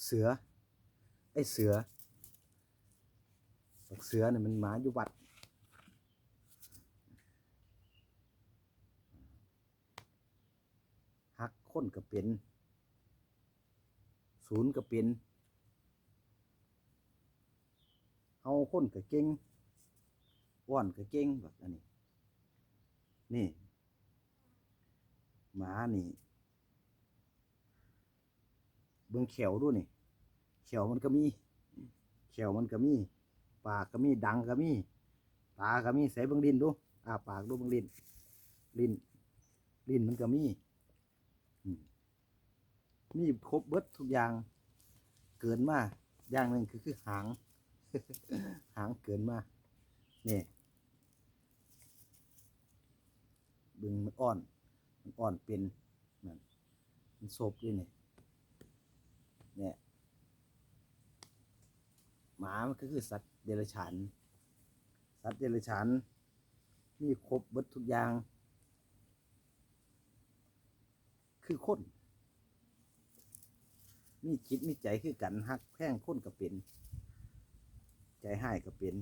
เสือไอ้เสือบักเสือเนี่ยมันหมาอยู่วัดหักคนก็เป็นศูนย์ก็เป็นเฮาคนก็เก่งอ้อนก็เก่งแบบอันนี้นี่หมานี่เบิ่งแขวดูนี่แขวมันก็มีแขวมันก็มีปากก็มีดังก็มีตาก็มีใส่เบิ่งลิ้นดูปากดูเบิ่งลิ้นลิ้นลิ้นมันก็มีมีครบเบิดทุกอย่างเกินมาอย่างหนึ่งคือหาง หางเกินมานี่บึงมันอ่อนเป็นมันโซบด้วยเนี่ยหมามันก็คือสัตว์เดรัจฉานมีครบเบิดทุกอย่างคือคนมีจิตมีใจคือกันฮักแพงคนก็เป็นใจให้ก็เป็น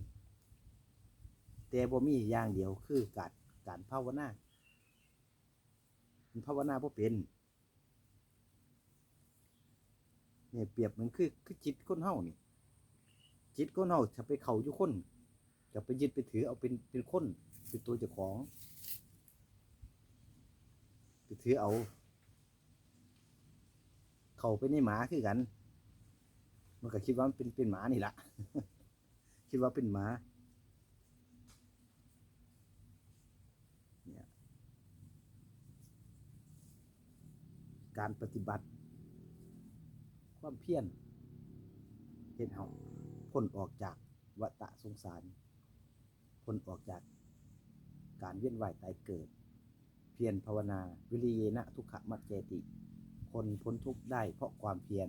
แต่บ่มีอย่างเดียวคือการภาวนามันภาวนาบ่เป็นเนี่ยเปรียบมันคือจิตคนเฮานี่จิตคนเฮาจะไปเข้าอยู่คนจะไปยึดไปถือเอาเป็นคนเป็นตัวเจ้าของไปถือเอาเข้าไปในหมาคือกันมันก็คิดว่ามันเป็นหมานี่ละ คิดว่าเป็นหมาเนี่ยการปฏิบัติความเพียรเฮ็ดเฮาพ้นออกจากวัฏสงสารพ้นออกจากการเวียนว่ายตายเกิดเพียรภาวนาวิริเยนะทุกขมัจเจติคนพ้นทุกข์ได้เพราะความเพียร